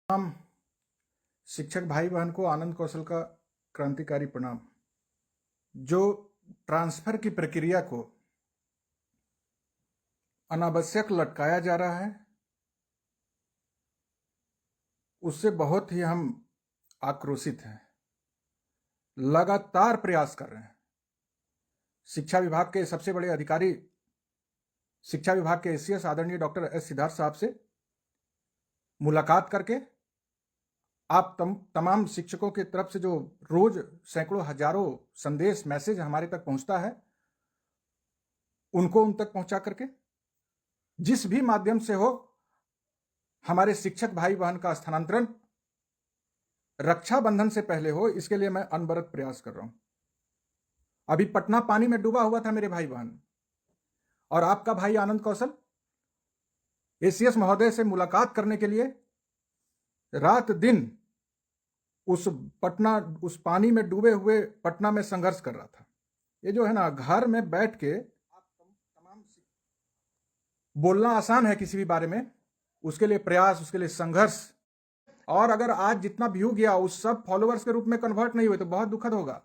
तमाम शिक्षक भाई बहन को आनंद कौशल का क्रांतिकारी प्रणाम। जो ट्रांसफर की प्रक्रिया को अनावश्यक लटकाया जा रहा है, उससे बहुत ही हम आक्रोशित हैं। लगातार प्रयास कर रहे हैं। शिक्षा विभाग के सबसे बड़े अधिकारी, शिक्षा विभाग के एसीएस आदरणीय डॉक्टर एस सिद्धार्थ साहब से मुलाकात करके आप तमाम शिक्षकों की तरफ से जो रोज सैकड़ों हजारों संदेश मैसेज हमारे तक पहुंचता है, उनको उन तक पहुंचा करके जिस भी माध्यम से हो हमारे शिक्षक भाई बहन का स्थानांतरण रक्षाबंधन से पहले हो, इसके लिए मैं अनवरत प्रयास कर रहा हूं। अभी पटना पानी में डूबा हुआ था मेरे भाई बहन, और आपका भाई आनंद कौशल एसीएस महोदय से मुलाकात करने के लिए रात दिन उस पानी में डूबे हुए पटना में संघर्ष कर रहा था। ये जो है ना, घर में बैठ के तमाम बोलना आसान है किसी भी बारे में, उसके लिए प्रयास, उसके लिए संघर्ष। और अगर आज जितना व्यू गया उस सब फॉलोअर्स के रूप में कन्वर्ट नहीं हुए तो बहुत दुखद होगा।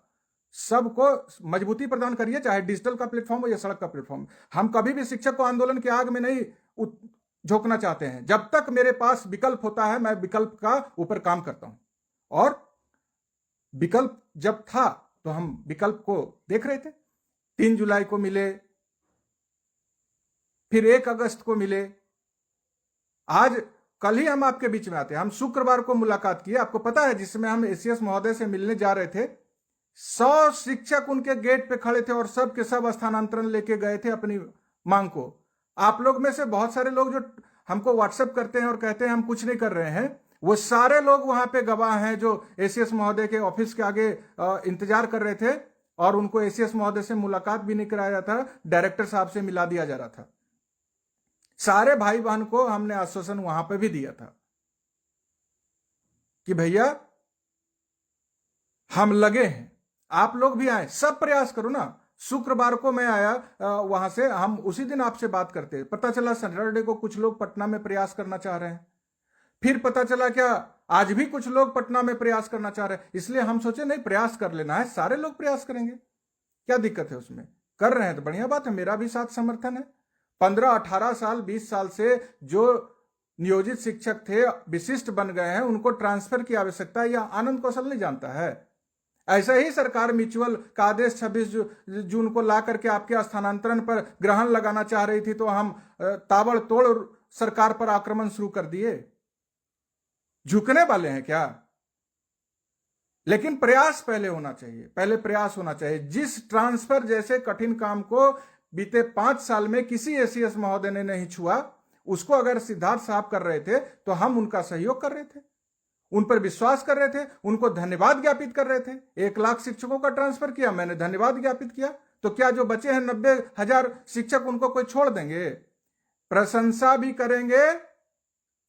सबको मजबूती प्रदान करिए, चाहे डिजिटल का प्लेटफॉर्म हो या सड़क का प्लेटफॉर्म। हम कभी भी शिक्षक को आंदोलन की आग में नहीं झोंकना चाहते हैं। जब तक मेरे पास विकल्प होता है, मैं विकल्प का ऊपर काम करता हूं। और विकल्प जब था तो हम विकल्प को देख रहे थे। 3 जुलाई को मिले, फिर 1 अगस्त को मिले, आज कल ही हम आपके बीच में आते हैं। हम शुक्रवार को मुलाकात किए, आपको पता है, जिसमें हम एसीएस महोदय से मिलने जा रहे थे। 100 शिक्षक उनके गेट पे खड़े थे और सब के सब स्थानांतरण लेके गए थे अपनी मांग को। आप लोग में से बहुत सारे लोग जो हमको व्हाट्सएप करते हैं और कहते हैं हम कुछ नहीं कर रहे हैं, वो सारे लोग वहां पे गवाह हैं जो एसीएस महोदय के ऑफिस के आगे इंतजार कर रहे थे, और उनको एसीएस महोदय से मुलाकात भी नहीं कराया था, डायरेक्टर साहब से मिला दिया जा रहा था। सारे भाई बहन को हमने आश्वासन वहां पे भी दिया था कि भैया हम लगे हैं, आप लोग भी आए, सब प्रयास करो ना। शुक्रवार को मैं आया वहां से, हम उसी दिन आपसे बात करते, पता चला सैटरडे को कुछ लोग पटना में प्रयास करना चाह रहे हैं। फिर पता चला क्या आज भी कुछ लोग पटना में प्रयास करना चाह रहे हैं। इसलिए हम सोचे नहीं, प्रयास कर लेना है, सारे लोग प्रयास करेंगे, क्या दिक्कत है उसमें। कर रहे हैं तो बढ़िया बात है, मेरा भी साथ समर्थन है। 15, 18 साल, 20 साल से जो नियोजित शिक्षक थे, विशिष्ट बन गए हैं, उनको ट्रांसफर की आवश्यकता है, यह आनंद कौशल नहीं जानता है। ऐसे ही सरकार म्यूचुअल का आदेश 26 जून को ला करके आपके स्थानांतरण पर ग्रहण लगाना चाह रही थी, तो हम ताबड़तोड़ सरकार पर आक्रमण शुरू कर दिए। झुकने वाले हैं क्या? लेकिन प्रयास पहले होना चाहिए, पहले प्रयास होना चाहिए। जिस ट्रांसफर जैसे कठिन काम को बीते 5 साल में किसी एसीएस महोदय ने नहीं छुआ, उसको अगर सिद्धार्थ साहब कर रहे थे तो हम उनका सहयोग कर रहे थे, उन पर विश्वास कर रहे थे, उनको धन्यवाद ज्ञापित कर रहे थे। 1 लाख शिक्षकों का ट्रांसफर किया, मैंने धन्यवाद ज्ञापित किया। तो क्या जो बचे हैं 90,000 शिक्षक, उनको कोई छोड़ देंगे? प्रशंसा भी करेंगे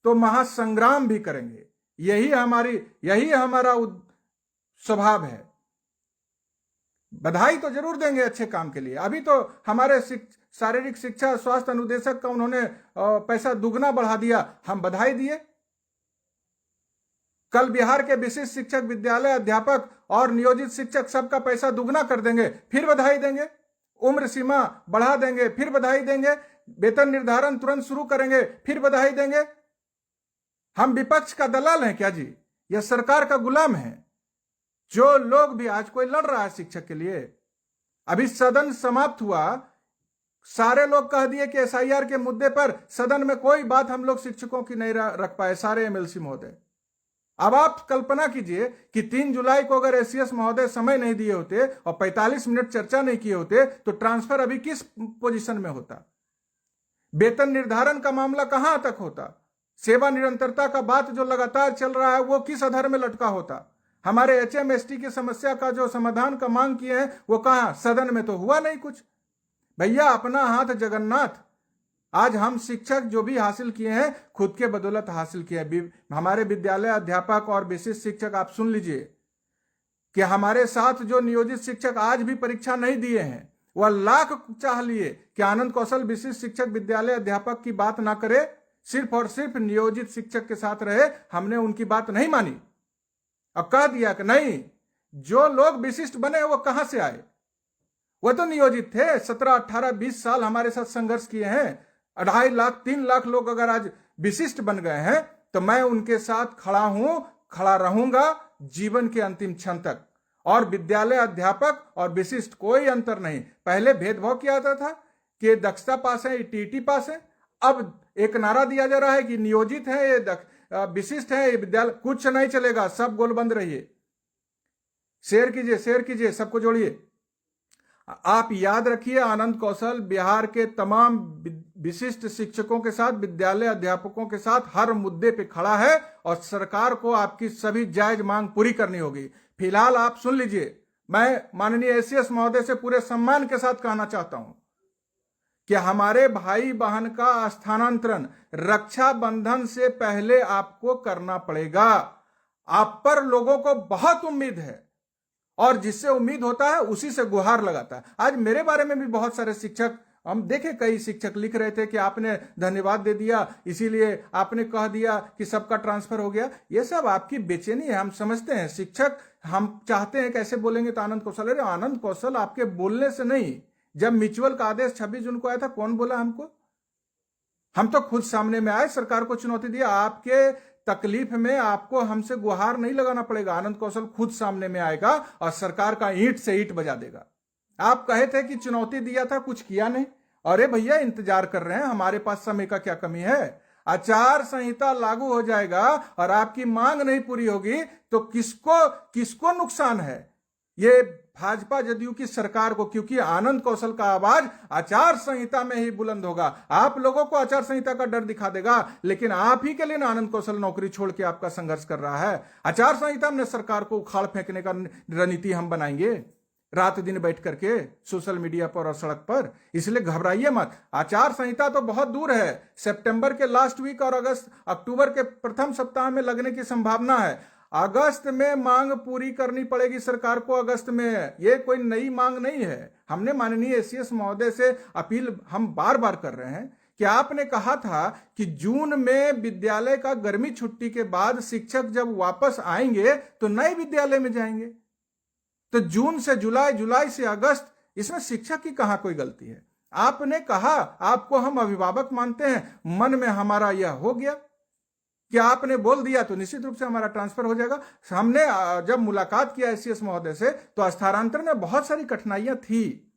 तो महासंग्राम भी करेंगे। यही हमारा स्वभाव है। बधाई तो जरूर देंगे अच्छे काम के लिए। अभी तो हमारे शारीरिक शिक्षा स्वास्थ्य अनुदेशक का उन्होंने पैसा दुगना बढ़ा दिया, हम बधाई दिए। कल बिहार के विशिष्ट शिक्षक, विद्यालय अध्यापक और नियोजित शिक्षक सबका पैसा दुगना कर देंगे, फिर बधाई देंगे। उम्र सीमा बढ़ा देंगे, फिर बधाई देंगे। वेतन निर्धारण तुरंत शुरू करेंगे, फिर बधाई देंगे। हम विपक्ष का दलाल हैं क्या जी? यह सरकार का गुलाम है। जो लोग भी, आज कोई लड़ रहा है शिक्षक के लिए, अभी सदन समाप्त हुआ, सारे लोग कह दिए कि एसआईआर के मुद्दे पर सदन में कोई बात हम लोग शिक्षकों की नहीं रख पाए, सारे एमएलसी महोदय। अब आप कल्पना कीजिए कि 3 जुलाई को अगर एसीएस महोदय समय नहीं दिए होते और 45 मिनट चर्चा नहीं किए होते तो ट्रांसफर अभी किस पोजीशन में होता? वेतन निर्धारण का मामला कहां तक होता? सेवा निरंतरता का बात जो लगातार चल रहा है, वो किस आधार में लटका होता? हमारे एचएमएसटी की समस्या का जो समाधान का मांग किए हैं, वो कहां? सदन में तो हुआ नहीं कुछ। भैया अपना हाथ जगन्नाथ। आज हम शिक्षक जो भी हासिल किए हैं, खुद के बदौलत हासिल किए हैं। हमारे विद्यालय अध्यापक और विशिष्ट शिक्षक, आप सुन लीजिए कि हमारे साथ जो नियोजित शिक्षक आज भी परीक्षा नहीं दिए हैं, वह लाख चाह लिए कि आनंद कौशल विशिष्ट शिक्षक विद्यालय अध्यापक की बात ना करे, सिर्फ और सिर्फ नियोजित शिक्षक के साथ रहे, हमने उनकी बात नहीं मानी और कह दिया कि नहीं, जो लोग विशिष्ट बने वो कहां से आए, वो तो नियोजित थे। 17, 18, 20 साल हमारे साथ संघर्ष किए हैं। 2.5 लाख 3 लाख लोग अगर आज विशिष्ट बन गए हैं तो मैं उनके साथ खड़ा हूं, खड़ा रहूंगा जीवन के अंतिम क्षण तक। और विद्यालय अध्यापक और विशिष्ट कोई अंतर नहीं। पहले भेदभाव किया जाता था कि दक्षता पास है, टीटी पास है। अब एक नारा दिया जा रहा है कि नियोजित है, ये विशिष्ट है, ये विद्यालय, कुछ नहीं चलेगा, सब गोलबंद रहिए। शेयर कीजिए, सबको जोड़िए। आप याद रखिए, आनंद कौशल बिहार के तमाम विशिष्ट शिक्षकों के साथ, विद्यालय अध्यापकों के साथ हर मुद्दे पे खड़ा है और सरकार को आपकी सभी जायज मांग पूरी करनी होगी। फिलहाल आप सुन लीजिए, मैं माननीय एसीएस महोदय से पूरे सम्मान के साथ कहना चाहता हूं कि हमारे भाई बहन का स्थानांतरण रक्षाबंधन से पहले आपको करना पड़ेगा। आप पर लोगों को बहुत उम्मीद है और जिससे उम्मीद होता है उसी से गुहार लगाता है। आज मेरे बारे में भी बहुत सारे शिक्षक, हम देखे कई शिक्षक लिख रहे थे कि आपने धन्यवाद दे दिया, इसीलिए आपने कह दिया कि सबका ट्रांसफर हो गया। ये सब आपकी बेचैनी है, हम समझते हैं। शिक्षक हम चाहते हैं कैसे बोलेंगे तो आनंद कौशल, अरे आनंद कौशल आपके बोलने से नहीं। जब म्यूचुअल का आदेश 26 जून को आया था, कौन बोला हमको? हम तो खुद सामने में आए, सरकार को चुनौती दिया। आपके तकलीफ में आपको हमसे गुहार नहीं लगाना पड़ेगा, आनंद कौशल खुद सामने में आएगा और सरकार का ईंट से ईंट बजा देगा। आप कहे थे कि चुनौती दिया था, कुछ किया नहीं। अरे भैया, इंतजार कर रहे हैं, हमारे पास समय का क्या कमी है? आचार संहिता लागू हो जाएगा और आपकी मांग नहीं पूरी होगी तो किसको नुकसान है? ये भाजपा जदयू की सरकार को, क्योंकि आनंद कौशल का आवाज आचार संहिता में ही बुलंद होगा। आप लोगों को आचार संहिता का डर दिखा देगा, लेकिन आप ही के लिए ना आनंद कौशल नौकरी छोड़ के आपका संघर्ष कर रहा है। आचार संहिता में सरकार को उखाड़ फेंकने का रणनीति हम बनाएंगे रात दिन बैठ करके सोशल मीडिया पर और सड़क पर। इसलिए घबराइए मत, आचार संहिता तो बहुत दूर है। सितंबर के लास्ट वीक और अक्टूबर के प्रथम सप्ताह में लगने की संभावना है। अगस्त में मांग पूरी करनी पड़ेगी सरकार को, अगस्त में। ये कोई नई मांग नहीं है। हमने माननीय एसीएस महोदय से अपील हम बार बार कर रहे हैं कि आपने कहा था कि जून में विद्यालय का गर्मी छुट्टी के बाद शिक्षक जब वापस आएंगे तो नए विद्यालय में जाएंगे। तो जून से जुलाई, जुलाई से अगस्त, इसमें शिक्षक की कहां कोई गलती है? आपने कहा आपको हम अभिभावक मानते हैं, मन में हमारा यह हो गया कि आपने बोल दिया तो निश्चित रूप से हमारा ट्रांसफर हो जाएगा। हमने जब मुलाकात किया एसीएस महोदय से तो स्थानांतरण में बहुत सारी कठिनाइयां थी।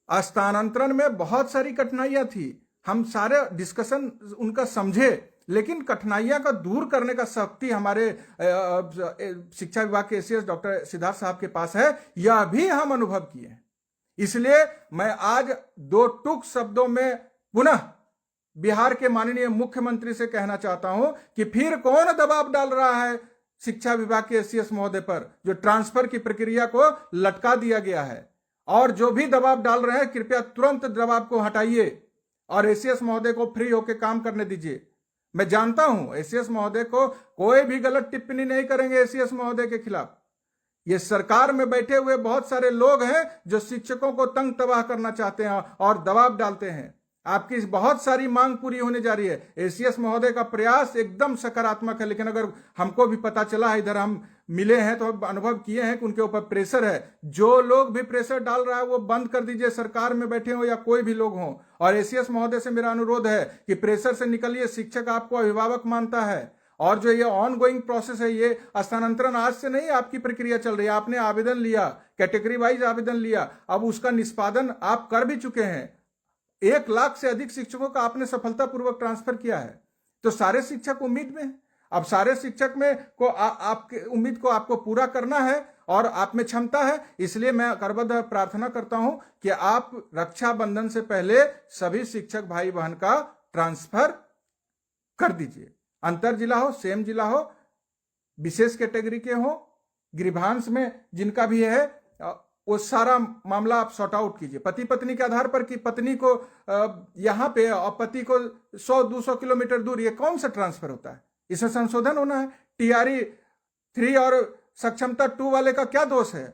स्थानांतरण में बहुत सारी कठिनाइयां थी, हम सारे डिस्कशन उनका समझे, लेकिन कठिनाइयां का दूर करने का शक्ति हमारे शिक्षा विभाग के एसीएस डॉक्टर सिद्धार्थ साहब के पास है, यह भी हम अनुभव किए हैं। इसलिए मैं आज दो टूक शब्दों में पुनः बिहार के माननीय मुख्यमंत्री से कहना चाहता हूं कि फिर कौन दबाव डाल रहा है शिक्षा विभाग के एसीएस महोदय पर, जो ट्रांसफर की प्रक्रिया को लटका दिया गया है। और जो भी दबाव डाल रहे हैं, कृपया तुरंत दबाव को हटाइए और एसीएस महोदय को फ्री होकर काम करने दीजिए। मैं जानता हूं एसीएस महोदय को कोई भी गलत टिप्पणी नहीं करेंगे एसीएस महोदय के खिलाफ। ये सरकार में बैठे हुए बहुत सारे लोग हैं जो शिक्षकों को तंग तबाह करना चाहते हैं और दबाव डालते हैं। आपकी बहुत सारी मांग पूरी होने जा रही है। एसीएस महोदय का प्रयास एकदम सकारात्मक है, लेकिन अगर हमको भी पता चला है, इधर हम मिले हैं तो अनुभव किए हैं कि उनके ऊपर प्रेशर है। जो लोग भी प्रेशर डाल रहा है वो बंद कर दीजिए, सरकार में बैठे हो या कोई भी लोग हो। और एसीएस महोदय से मेरा अनुरोध है कि प्रेशर से निकलिए। शिक्षक आपको अभिभावक मानता है और जो ये ऑन गोइंग प्रोसेस है, ये स्थानांतरण आज से नहीं, आपकी प्रक्रिया चल रही है। आपने आवेदन लिया, कैटेगरी वाइज आवेदन लिया, अब उसका निष्पादन आप कर भी चुके हैं। 1 लाख से अधिक शिक्षकों का आपने सफलतापूर्वक ट्रांसफर किया है। तो सारे शिक्षक उम्मीद में हैं। अब सारे शिक्षक में को आपके उम्मीद को आपको पूरा करना है और आप में क्षमता है। इसलिए मैं करबद्ध प्रार्थना करता हूं कि आप रक्षाबंधन से पहले सभी शिक्षक भाई बहन का ट्रांसफर कर दीजिए। अंतर जिला हो, सेम जिला हो, विशेष कैटेगरी के हो, गृभांश में जिनका भी है, वो सारा मामला आप सॉर्ट आउट कीजिए पति पत्नी के आधार पर कि पत्नी को यहां पे और पति को 100-200 किलोमीटर दूर। ये कौन सा ट्रांसफर होता है? इसमें संशोधन होना है। टीआरई 3 और सक्षमता 2 वाले का क्या दोष है?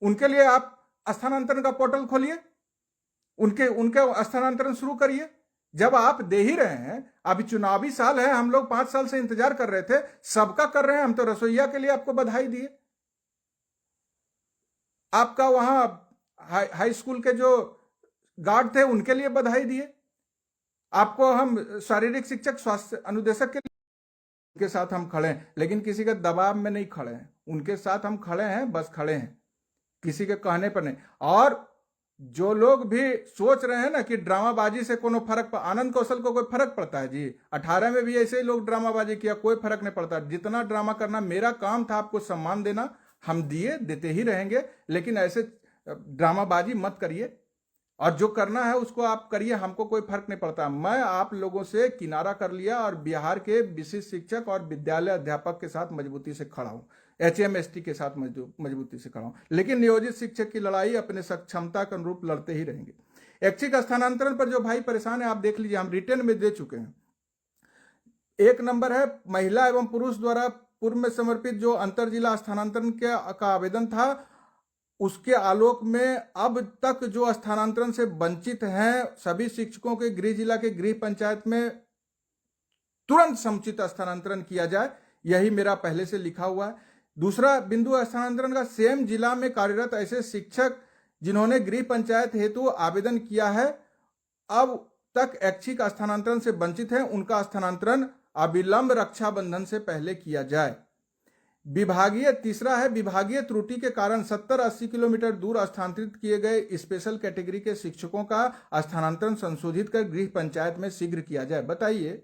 उनके लिए आप स्थानांतरण का पोर्टल खोलिए, उनके स्थानांतरण शुरू करिए। जब आप दे ही रहे हैं, अभी चुनावी साल है, हम लोग 5 साल से इंतजार कर रहे थे, सबका कर रहे हैं, हम तो रसोईया के लिए आपको बधाई दिए। आपका वहां हाई स्कूल के जो गार्ड थे उनके लिए बधाई दिए, आपको हम शारीरिक शिक्षक, स्वास्थ्य अनुदेशक के उनके साथ हम खड़े हैं, लेकिन किसी के दबाव में नहीं खड़े हैं, उनके साथ हम खड़े हैं, बस खड़े हैं, किसी के कहने पर नहीं। और जो लोग भी सोच रहे हैं ना कि ड्रामाबाजी से कोनो फर्क, आनंद कौशल को कोई फर्क पड़ता है जी? 18 में भी ऐसे ही लोग ड्रामाबाजी किया, कोई फर्क नहीं पड़ता। जितना ड्रामा करना, मेरा काम था आपको सम्मान देना, हम दिए, देते ही रहेंगे, लेकिन ऐसे ड्रामाबाजी मत करिए, और जो करना है उसको आप करिए, हमको कोई फर्क नहीं पड़ता। मैं आप लोगों से किनारा कर लिया और बिहार के विशिष्ट शिक्षक और विद्यालय अध्यापक के साथ मजबूती से खड़ा हूं, HMST के साथ मजबूती से खड़ा हूं, लेकिन नियोजित शिक्षक की लड़ाई अपने सक्षमता के अनुरूप लड़ते ही रहेंगे। ऐच्छिक स्थानांतरण पर जो भाई परेशान है, आप देख लीजिए, हम रिटर्न में दे चुके हैं। 1 नंबर है, महिला एवं पुरुष द्वारा पूर्व में समर्पित जो अंतर जिला स्थानांतरण का आवेदन था, उसके आलोक में अब तक जो स्थानांतरण से वंचित हैं सभी शिक्षकों के गृह जिला के गृह पंचायत में तुरंत समुचित स्थानांतरण किया जाए, यही मेरा पहले से लिखा हुआ है। दूसरा बिंदु स्थानांतरण का, सेम जिला में कार्यरत ऐसे शिक्षक जिन्होंने गृह पंचायत हेतु आवेदन किया है, अब तक ऐच्छिक स्थानांतरण से वंचित हैं, उनका स्थानांतरण अविलंब रक्षाबंधन से पहले किया जाए। विभागीय, तीसरा है, विभागीय त्रुटि के कारण 70-80 किलोमीटर दूर स्थानांतरित किए गए स्पेशल कैटेगरी के शिक्षकों का स्थानांतरण संशोधित कर गृह पंचायत में शीघ्र किया जाए। बताइए,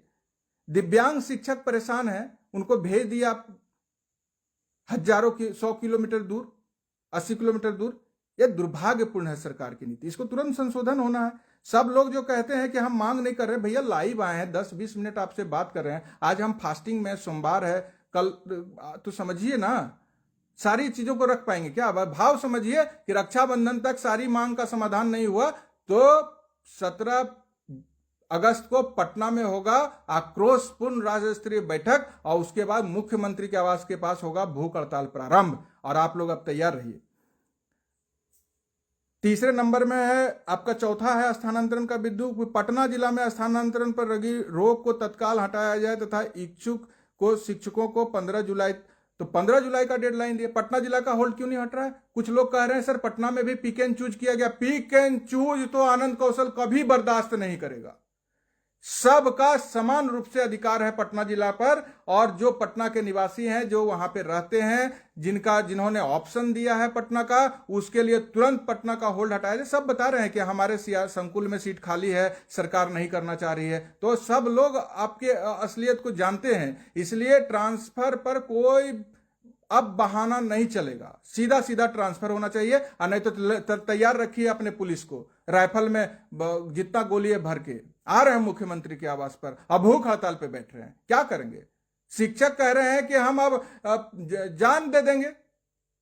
दिव्यांग शिक्षक परेशान है, उनको भेज दिया आप हजारों की 100 किलोमीटर दूर, 80 किलोमीटर दूर। यह दुर्भाग्यपूर्ण है सरकार की नीति, इसको तुरंत संशोधन होना है। सब लोग जो कहते हैं कि हम मांग नहीं कर रहे, भैया लाइव आए हैं, 10-20 मिनट आपसे बात कर रहे हैं, आज हम फास्टिंग में, सोमवार है, कल तो समझिए ना, सारी चीजों को रख पाएंगे क्या? भाव समझिए कि रक्षाबंधन तक सारी मांग का समाधान नहीं हुआ तो 17 अगस्त को पटना में होगा आक्रोशपूर्ण राज्य स्तरीय बैठक, और उसके बाद मुख्यमंत्री के आवास के पास होगा भूख हड़ताल प्रारंभ, और आप लोग अब तैयार रहिए। तीसरे नंबर में है आपका, चौथा है स्थानांतरण का बिंदु, पटना जिला में स्थानांतरण पर लगी रोक को तत्काल हटाया जाए तथा इच्छुक को शिक्षकों को 15 जुलाई, तो 15 जुलाई का डेडलाइन दिया। पटना जिला का होल्ड क्यों नहीं हट रहा है? कुछ लोग कह रहे हैं सर पटना में भी पिक एंड चूज किया गया। पिक एंड चूज तो आनंद कौशल कभी बर्दाश्त नहीं करेगा। सबका समान रूप से अधिकार है पटना जिला पर, और जो पटना के निवासी हैं, जो वहां पे रहते हैं, जिन्होंने ऑप्शन दिया है पटना का, उसके लिए तुरंत पटना का होल्ड हटाया जाए। सब बता रहे हैं कि हमारे संकुल में सीट खाली है, सरकार नहीं करना चाह रही है, तो सब लोग आपके असलियत को जानते हैं, इसलिए ट्रांसफर पर कोई अब बहाना नहीं चलेगा, सीधा सीधा ट्रांसफर होना चाहिए। और नहीं तो तैयार रखिए अपने पुलिस को, राइफल में जितना गोली है भर के आ रहे हैं मुख्यमंत्री के आवास पर, अब भूख हड़ताल पे बैठ रहे हैं, क्या करेंगे? शिक्षक कह रहे हैं कि हम अब जान दे देंगे,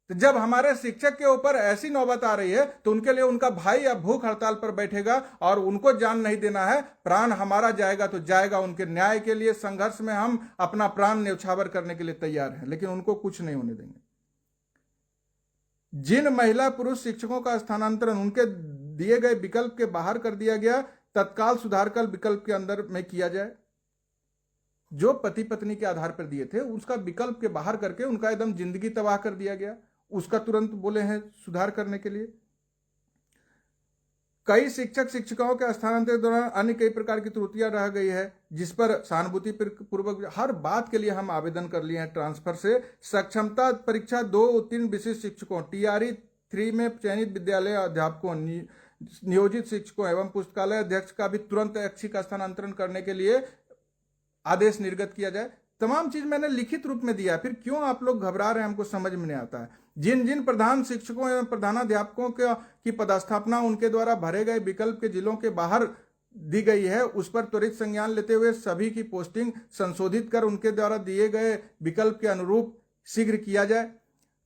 तो जब हमारे शिक्षक के ऊपर ऐसी नौबत आ रही है तो उनके लिए उनका भाई अब भूख हड़ताल पर बैठेगा और उनको जान नहीं देना है। प्राण हमारा जाएगा तो जाएगा, उनके न्याय के लिए संघर्ष में हम अपना प्राण न्यौछावर करने के लिए तैयार हैं, लेकिन उनको कुछ नहीं होने देंगे। जिन महिला पुरुष शिक्षकों का स्थानांतरण उनके दिए गए विकल्प के बाहर कर दिया गया, तत्काल सुधार कर विकल्प के अंदर में किया जाए। जो पति पत्नी के आधार पर दिए थे उसका विकल्प के बाहर करके उनका एकदम जिंदगी तबाह कर दिया गया, उसका तुरंत बोले हैं सुधार करने के लिए। कई शिक्षक शिक्षिकाओं के स्थानांतरण के दौरान अन्य कई प्रकार की त्रुटियां रह गई है, जिस पर सहानुभूति पूर्वक हर बात के लिए हम आवेदन कर लिए हैं ट्रांसफर से। सक्षमता परीक्षा 2 उत्तीर्ण विशिष्ट शिक्षकों, TRE 3 में चयनित विद्यालय अध्यापकों, नियोजित शिक्षकों एवं पुस्तकालय अध्यक्ष का भी तुरंत ऐच्छिक स्थानांतरण करने के लिए आदेश निर्गत किया जाए। तमाम चीज मैंने लिखित रूप में दिया, फिर क्यों आप लोग घबरा रहे हैं? हमको समझ में नहीं आता है। जिन जिन प्रधान शिक्षकों एवं प्रधानाध्यापकों की पदस्थापना उनके द्वारा भरे गए विकल्प के जिलों के बाहर दी गई है, उस पर त्वरित संज्ञान लेते हुए सभी की पोस्टिंग संशोधित कर उनके द्वारा दिए गए विकल्प के अनुरूप शीघ्र किया जाए।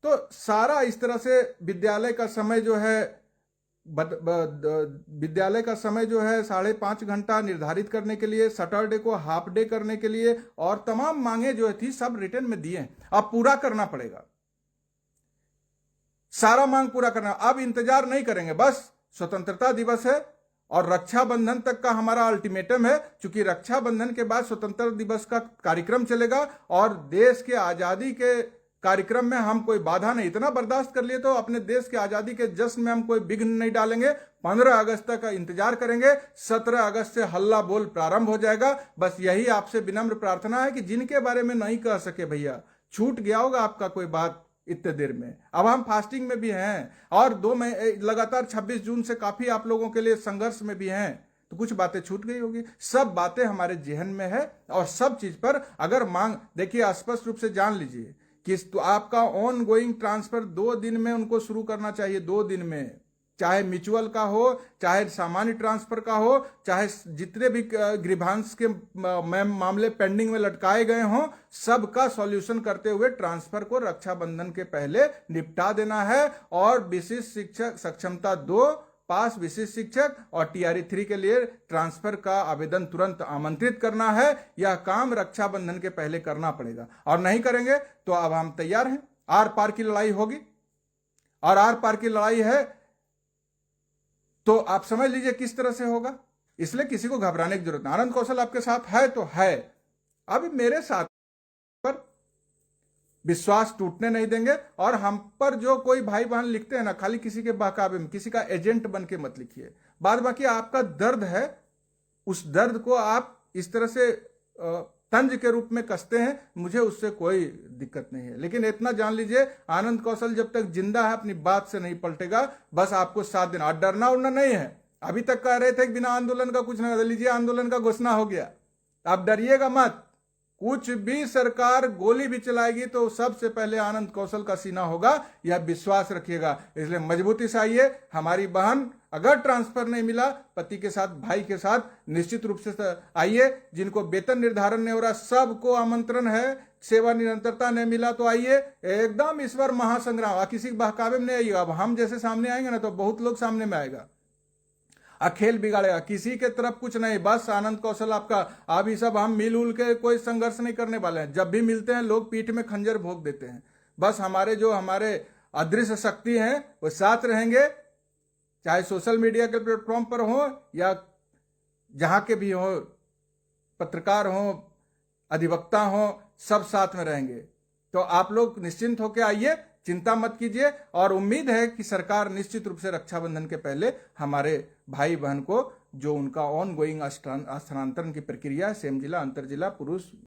तो सारा इस तरह से विद्यालय का समय जो है 5.5 घंटा निर्धारित करने के लिए, सैटरडे को हाफ डे करने के लिए, और तमाम मांगे जो थी सब रिटर्न में दिए। अब पूरा करना पड़ेगा, सारा मांग पूरा करना। अब इंतजार नहीं करेंगे, बस स्वतंत्रता दिवस है और रक्षाबंधन तक का हमारा अल्टीमेटम है, क्योंकि रक्षाबंधन के बाद स्वतंत्रता दिवस का कार्यक्रम चलेगा और देश के आजादी के कार्यक्रम में हम कोई बाधा नहीं, इतना बर्दाश्त कर लिए तो अपने देश के आजादी के जश्न में हम कोई विघ्न नहीं डालेंगे। 15 अगस्त तक का इंतजार करेंगे, 17 अगस्त से हल्ला बोल प्रारंभ हो जाएगा। बस यही आपसे विनम्र प्रार्थना है कि जिनके बारे में नहीं कह सके भैया, छूट गया होगा आपका कोई बात इतने देर में, अब हम फास्टिंग में भी हैं और 2 महीने लगातार 26 जून से काफी आप लोगों के लिए संघर्ष में भी हैं, तो कुछ बातें छूट गई होगी। सब बातें हमारे जहन में है और सब चीज पर अगर मांग, देखिए स्पष्ट रूप से जान लीजिए कि तो आपका ऑन गोइंग ट्रांसफर 2 दिन में उनको शुरू करना चाहिए, 2 दिन में, चाहे म्यूचुअल का हो, चाहे सामान्य ट्रांसफर का हो, चाहे जितने भी ग्रीवांस के मामले पेंडिंग में लटकाए गए हों, सबका सॉल्यूशन करते हुए ट्रांसफर को रक्षाबंधन के पहले निपटा देना है। और विशिष्ट शिक्षक सक्षमता 2 पास विशिष्ट शिक्षक और टीआरई 3 के लिए ट्रांसफर का आवेदन तुरंत आमंत्रित करना है। यह काम रक्षाबंधन के पहले करना पड़ेगा और नहीं करेंगे तो अब हम तैयार हैं, आर पार की लड़ाई होगी। और आर पार की लड़ाई है तो आप समझ लीजिए किस तरह से होगा, इसलिए किसी को घबराने की जरूरत नहीं। आनंद कौशल आपके साथ है तो है, अब मेरे साथ पर विश्वास टूटने नहीं देंगे। और हम पर जो कोई भाई बहन लिखते हैं ना, खाली किसी के बहकावे में, किसी का एजेंट बन के मत लिखिए। बाद बाकी आपका दर्द है, उस दर्द को आप इस तरह से तंज के रूप में कसते हैं, मुझे उससे कोई दिक्कत नहीं है। लेकिन इतना जान लीजिए, आनंद कौशल जब तक जिंदा है अपनी बात से नहीं पलटेगा। बस आपको 7 दिन, और डरना उड़ना नहीं है। अभी तक कह रहे थे कि बिना आंदोलन का कुछ नहीं, लीजिए आंदोलन का घोषणा हो गया, आप डरिएगा मत। कुछ भी सरकार गोली भी चलाएगी तो सबसे पहले आनंद कौशल का सीना होगा, यह विश्वास रखिएगा। इसलिए मजबूती से आइए। हमारी बहन अगर ट्रांसफर नहीं मिला, पति के साथ, भाई के साथ निश्चित रूप से आइए। जिनको वेतन निर्धारण नहीं हो रहा, सबको आमंत्रण है। सेवा निरंतरता नहीं मिला तो आइए, एकदम ईश्वर महासंग्राम। किसी बहकावे में नहीं आइएगा। अब हम जैसे सामने आएंगे ना तो बहुत लोग सामने में आएगा, खेल बिगाड़ेगा। किसी के तरफ कुछ नहीं, बस आनंद कौशल आपका। अभी सब हम मिल उल के कोई संघर्ष नहीं करने वाले हैं। जब भी मिलते हैं लोग पीठ में खंजर भोंक देते हैं। बस हमारे जो हमारे अदृश्य शक्ति हैं वो साथ रहेंगे, चाहे सोशल मीडिया के प्लेटफॉर्म पर हो या जहां के भी हो, पत्रकार हो, अधिवक्ता हो, सब साथ में रहेंगे। तो आप लोग निश्चिंत होकर आइए, चिंता मत कीजिए। और उम्मीद है कि सरकार निश्चित रूप से रक्षाबंधन के पहले हमारे भाई बहन को जो उनका ऑन गोइंग स्थानांतरण की प्रक्रिया है, सेम जिला, अंतर जिला, पुरुष